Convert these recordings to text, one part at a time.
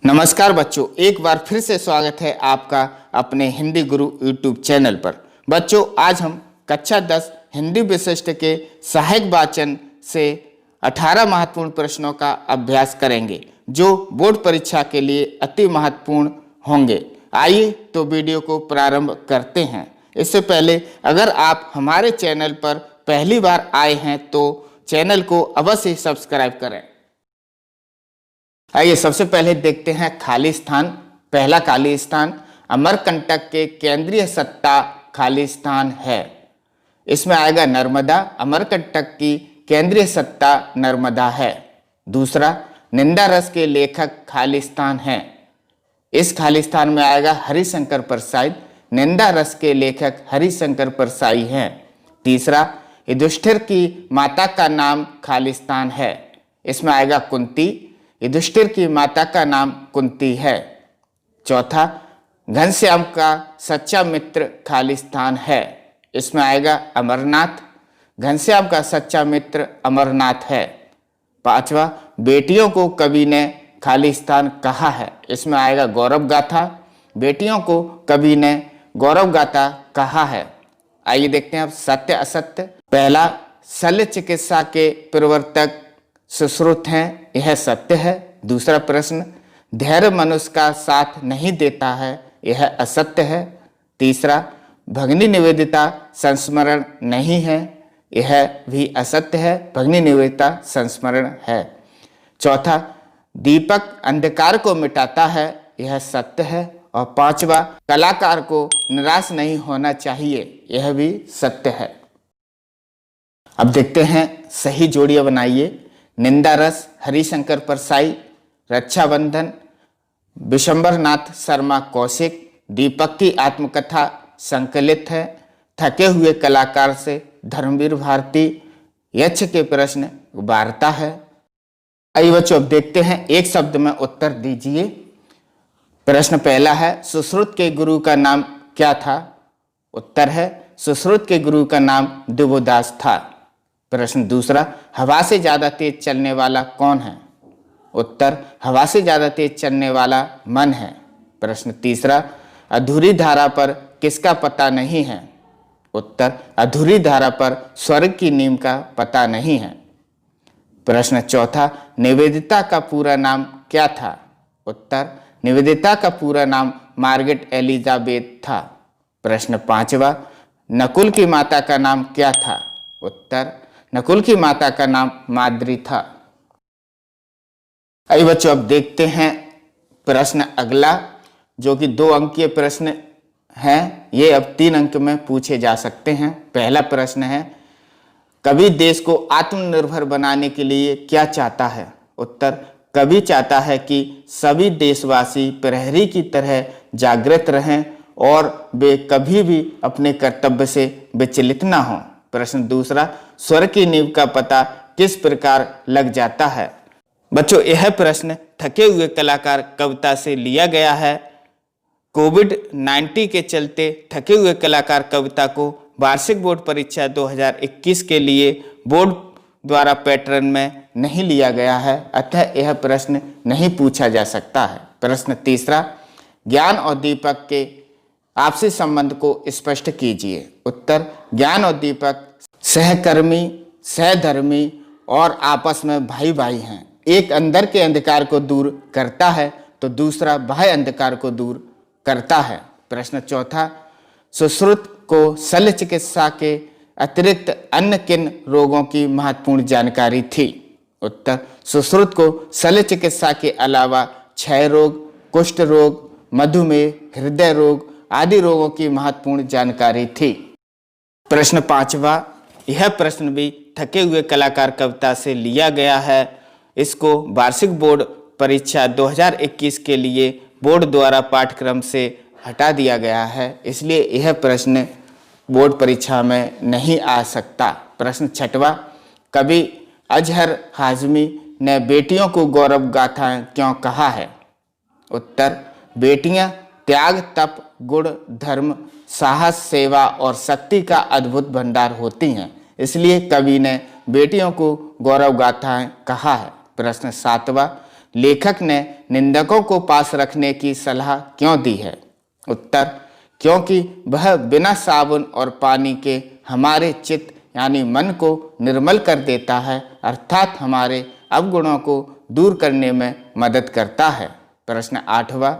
नमस्कार बच्चों, एक बार फिर से स्वागत है आपका अपने हिंदी गुरु यूट्यूब चैनल पर। बच्चों, आज हम कक्षा 10 हिंदी विशिष्ट के सहायक वाचन से 18 महत्वपूर्ण प्रश्नों का अभ्यास करेंगे जो बोर्ड परीक्षा के लिए अति महत्वपूर्ण होंगे। आइए तो वीडियो को प्रारंभ करते हैं। इससे पहले अगर आप हमारे चैनल पर पहली बार आए हैं तो चैनल को अवश्य सब्सक्राइब करें। आइए सबसे पहले देखते हैं खाली स्थान। पहला खाली स्थान अमरकंटक के केंद्रीय सत्ता खाली स्थान है। इसमें आएगा नर्मदा। अमरकंटक की केंद्रीय सत्ता नर्मदा है। दूसरा, निंदा रस के लेखक खाली स्थान है। इस खाली स्थान में आएगा हरिशंकर परसाई। निंदा रस के लेखक हरिशंकर परसाई हैं। तीसरा, युधिष्ठिर की माता का नाम खाली स्थान है। इसमें आएगा कुंती। युधिष्ठिर की माता का नाम कुंती है। चौथा, घनश्याम का सच्चा मित्र खाली स्थान है। इसमें आएगा अमरनाथ। घनश्याम का सच्चा मित्र अमरनाथ है। पांचवा, बेटियों को कवि ने खाली स्थान कहा है। इसमें आएगा गौरव गाथा। बेटियों को कवि ने गौरव गाथा कहा है। आइए देखते हैं अब सत्य असत्य। पहला, शल्य चिकित्सा के प्रवर्तक सुश्रुत हैं, यह सत्य है। दूसरा प्रश्न, धैर्य मनुष्य का साथ नहीं देता है, यह असत्य है। तीसरा, भगिनी निवेदिता संस्मरण नहीं है, यह भी असत्य है। भगिनी निवेदिता संस्मरण है। चौथा, दीपक अंधकार को मिटाता है, यह सत्य है। और पांचवा, कलाकार को निराश नहीं होना चाहिए, यह भी सत्य है। अब देखते हैं सही जोड़ियां बनाइए। निंदा रस हरिशंकर परसाई, रक्षाबंधन विशंबरनाथ शर्मा कौशिक, दीपक की आत्मकथा संकलित है। थके हुए कलाकार से धर्मवीर भारती, यक्ष के प्रश्न वार्ता है। आइए बच्चों अब देखते हैं, एक शब्द में उत्तर दीजिए। प्रश्न पहला है, सुश्रुत के गुरु का नाम क्या था? उत्तर है, सुश्रुत के गुरु का नाम दिवोदास था। प्रश्न दूसरा, हवा से ज्यादा तेज चलने वाला कौन है? उत्तर, हवा से ज्यादा तेज चलने वाला मन है। प्रश्न तीसरा, अधूरी धारा पर किसका पता नहीं है? उत्तर, अधूरी धारा पर स्वर्ग की नींव का पता नहीं है। प्रश्न चौथा, निवेदिता का पूरा नाम क्या था? उत्तर, निवेदिता का पूरा नाम मार्गरेट एलिजाबेथ था। प्रश्न पांचवा, नकुल की माता का नाम क्या था? उत्तर, नकुल की माता का नाम माद्री था। आइए बच्चों अब देखते हैं प्रश्न अगला, जो कि 2 अंकीय प्रश्न है। ये अब 3 अंक में पूछे जा सकते हैं। पहला प्रश्न है, कवि देश को आत्मनिर्भर बनाने के लिए क्या चाहता है? उत्तर, कवि चाहता है कि सभी देशवासी प्रहरी की तरह जागृत रहें और वे कभी भी अपने कर्तव्य से विचलित ना हों। प्रश्न दूसरा, स्वर की नींव का पता किस प्रकार लग जाता है? बच्चों, यह प्रश्न थके हुए कलाकार कविता से लिया गया है। कोविड-19 के चलते थके हुए कलाकार कविता को वार्षिक बोर्ड परीक्षा 2021 के लिए बोर्ड द्वारा पैटर्न में नहीं लिया गया है, अतः यह प्रश्न नहीं पूछा जा सकता है। प्रश्न तीसरा, ज्ञान और दीपक के आपसी संबंध को स्पष्ट कीजिए। उत्तर, ज्ञान और दीपक सहकर्मी, सहधर्मी और आपस में भाई भाई हैं। एक अंदर के अंधकार को दूर करता है तो दूसरा बाह्य अंधकार को दूर करता है। प्रश्न चौथा, सुश्रुत को शल्य चिकित्सा के अतिरिक्त अन्य किन रोगों की महत्वपूर्ण जानकारी थी? उत्तर, सुश्रुत को शल्य चिकित्सा के अलावा क्षय रोग, कुष्ठ रोग, मधुमेह, हृदय रोग आदि रोगों की महत्वपूर्ण जानकारी थी। प्रश्न पांचवा, यह प्रश्न भी थके हुए कलाकार कविता से लिया गया है। इसको वार्षिक बोर्ड परीक्षा 2021 के लिए बोर्ड द्वारा पाठ्यक्रम से हटा दिया गया है, इसलिए यह प्रश्न बोर्ड परीक्षा में नहीं आ सकता। प्रश्न छठवां, कवि अजहर हाजमी ने बेटियों को गौरव गाथा क्यों कहा है? उत्तर, बेटियां त्याग, तप, गुण, धर्म, साहस, सेवा और शक्ति का अद्भुत भंडार होती हैं, इसलिए कवि ने बेटियों को गौरव गाथाएं कहा है। प्रश्न सातवां, लेखक ने निंदकों को पास रखने की सलाह क्यों दी है? उत्तर, क्योंकि वह बिना साबुन और पानी के हमारे चित्त यानी मन को निर्मल कर देता है, अर्थात हमारे अवगुणों को दूर करने में मदद करता है। प्रश्न 8वां,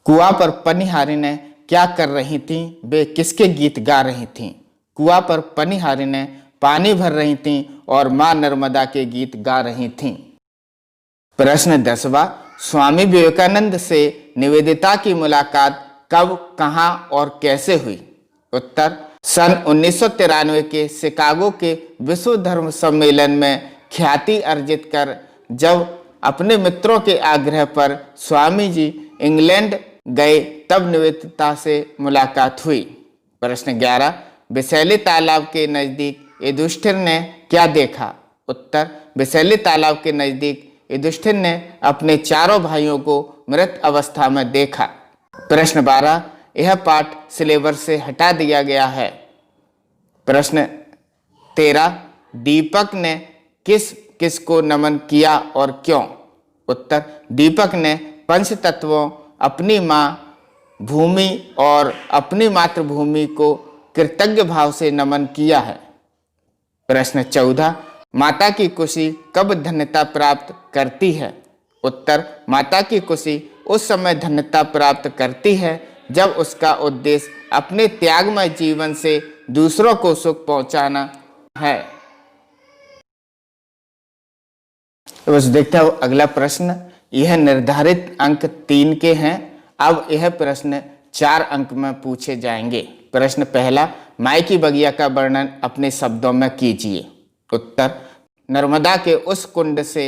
कुआं पर पनिहारिनें क्या कर रही थीं? वे किसके गीत गा रही थीं? कुआं पर पनिहारिनें पानी भर रही थीं और मां नर्मदा के गीत गा रही थीं। प्रश्न 10वां, स्वामी विवेकानंद से निवेदिता की मुलाकात कब, कहां और कैसे हुई? उत्तर, सन 1993 के शिकागो के विश्व धर्म सम्मेलन में ख्याति अर्जित कर जब अपने मित्रों के आग्रह पर स्वामी जी इंग्लैंड गए तब निवेदिता से मुलाकात हुई। प्रश्न 11, विषैली तालाब के नजदीक युधिष्ठिर ने क्या देखा? उत्तर, विषैली तालाब के नजदीक युधिष्ठिर ने अपने चारों भाइयों को मृत अवस्था में देखा। प्रश्न 12, यह पाठ सिलेबस से हटा दिया गया है। प्रश्न 13, दीपक ने किस किस को नमन किया और क्यों? उत्तर, दीपक ने पंच तत्वों, अपनी मां भूमि और अपनी मातृभूमि को कृतज्ञ भाव से नमन किया है। प्रश्न 14, माता की कुशी कब धन्यता प्राप्त करती है? उत्तर, माता की कुशी उस समय धन्यता प्राप्त करती है जब उसका उद्देश्य अपने त्यागमय जीवन से दूसरों को सुख पहुंचाना है। बस देखते हैं अगला प्रश्न। यह निर्धारित अंक 3 के हैं। अब यह प्रश्न 4 अंक में पूछे जाएंगे। प्रश्न पहला, माई की बगिया का वर्णन अपने शब्दों में कीजिए। उत्तर, नर्मदा के उस कुंड से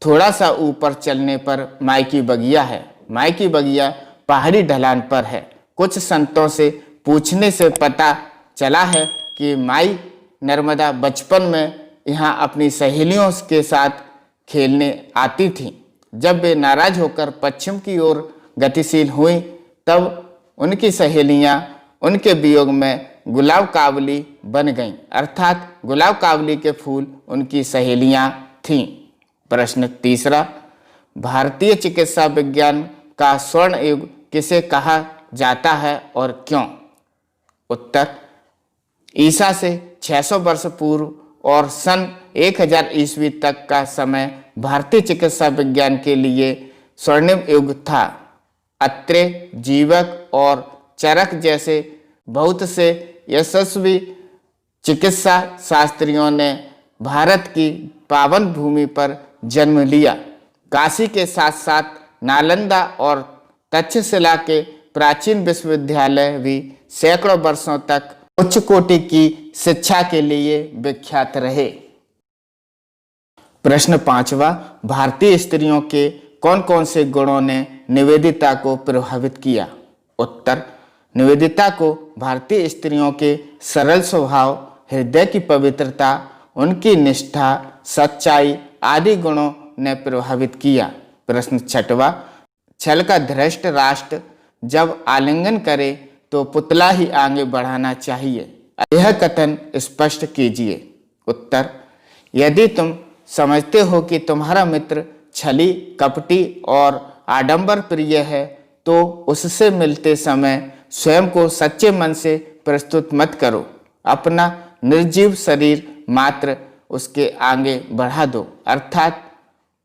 थोड़ा सा ऊपर चलने पर माई की बगिया है। माई की बगिया पहाड़ी ढलान पर है। कुछ संतों से पूछने से पता चला है कि माई नर्मदा बचपन में यहाँ अपनी सहेलियों के साथ खेलने आती थीं। जब वे नाराज होकर पश्चिम की ओर गतिशील हुई तब उनकी सहेलियां उनके वियोग में गुलाब कावली बन गईं, अर्थात गुलाब कावली के फूल उनकी सहेलियां थीं। प्रश्न तीसरा, भारतीय चिकित्सा विज्ञान का स्वर्ण युग किसे कहा जाता है और क्यों? उत्तर, ईसा से 600 वर्ष पूर्व और सन 1000 ईस्वी तक का समय भारतीय चिकित्सा विज्ञान के लिए स्वर्णिम युग था। अत्रे, जीवक और चरक जैसे बहुत से यशस्वी चिकित्सा शास्त्रियों ने भारत की पावन भूमि पर जन्म लिया। काशी के साथ साथ नालंदा और तक्षशिला के प्राचीन विश्वविद्यालय भी सैकड़ों वर्षों तक उच्च कोटि की शिक्षा के लिए विख्यात रहे। प्रश्न 5वां, भारतीय स्त्रियों के कौन कौन से गुणों ने निवेदिता को प्रभावित किया? उत्तर, निवेदिता को भारतीय स्त्रियों के सरल स्वभाव, हृदय की पवित्रता, उनकी निष्ठा, सच्चाई आदि गुणों ने प्रभावित किया। प्रश्न 6वां, छल का धृष्ट राष्ट्र जब आलिंगन करे तो पुतला ही आगे बढ़ाना चाहिए, यह कथन स्पष्ट कीजिए। उत्तर, यदि तुम समझते हो कि तुम्हारा मित्र छली, कपटी और आडंबर प्रिय है तो उससे मिलते समय स्वयं को सच्चे मन से प्रस्तुत मत करो। अपना निर्जीव शरीर मात्र उसके आगे बढ़ा दो, अर्थात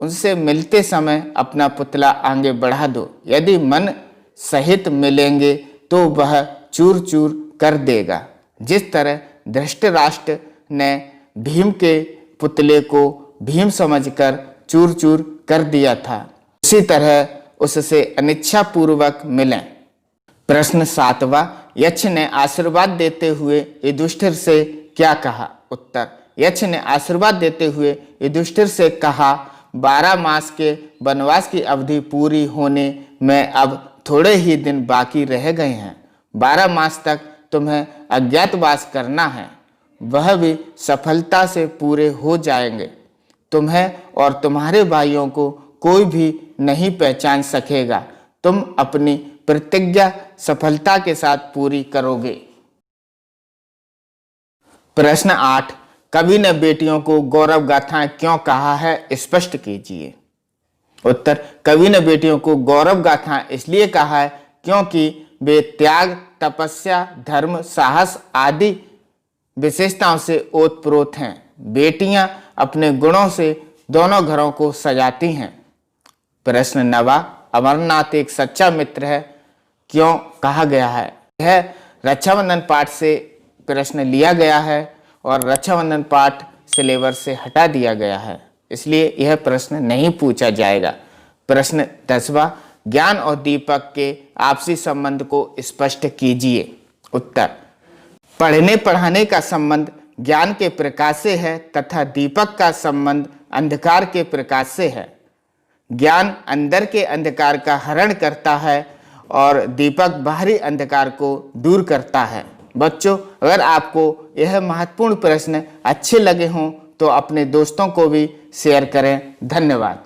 उनसे मिलते समय अपना पुतला आगे बढ़ा दो। यदि मन सहित मिलेंगे तो वह चूर चूर कर देगा। जिस तरह धृतराष्ट्र ने भीम के पुतले को भीम समझकर चूर चूर कर दिया था, उसी तरह उससे अनिच्छा पूर्वक मिलें। प्रश्न 7वां, यक्ष ने आशीर्वाद देते हुए युधिष्ठिर से क्या कहा? उत्तर, यक्ष ने आशीर्वाद देते हुए युधिष्ठिर से कहा, 12 मास के वनवास की अवधि पूरी होने में अब थोड़े ही दिन बाकी रह गए हैं। 12 मास तक तुम्हें अज्ञातवास करना है, वह भी सफलता से पूरे हो जाएंगे। तुम्हें और तुम्हारे भाइयों को कोई भी नहीं पहचान सकेगा। तुम अपनी प्रतिज्ञा सफलता के साथ पूरी करोगे। प्रश्न 8, कवि ने बेटियों को गौरव गाथाएं क्यों कहा है, स्पष्ट कीजिए। उत्तर, कवि ने बेटियों को गौरव गाथा इसलिए कहा है क्योंकि वे त्याग, तपस्या, धर्म, साहस आदि विशेषताओं से ओतप्रोत हैं। बेटियां अपने गुणों से दोनों घरों को सजाती हैं। प्रश्न 9, अमरनाथ एक सच्चा मित्र है, क्यों कहा गया है? यह रक्षाबंधन पाठ से प्रश्न लिया गया है और रक्षाबंधन पाठ सिलेबस से हटा दिया गया है, इसलिए यह प्रश्न नहीं पूछा जाएगा। प्रश्न 10वां, ज्ञान और दीपक के आपसी संबंध को स्पष्ट कीजिए। उत्तर, पढ़ने पढ़ाने का संबंध ज्ञान के प्रकाश से है तथा दीपक का संबंध अंधकार के प्रकाश से है। ज्ञान अंदर के अंधकार का हरण करता है और दीपक बाहरी अंधकार को दूर करता है। बच्चों, अगर आपको यह महत्वपूर्ण प्रश्न अच्छे लगे हों तो अपने दोस्तों को भी शेयर करें। धन्यवाद।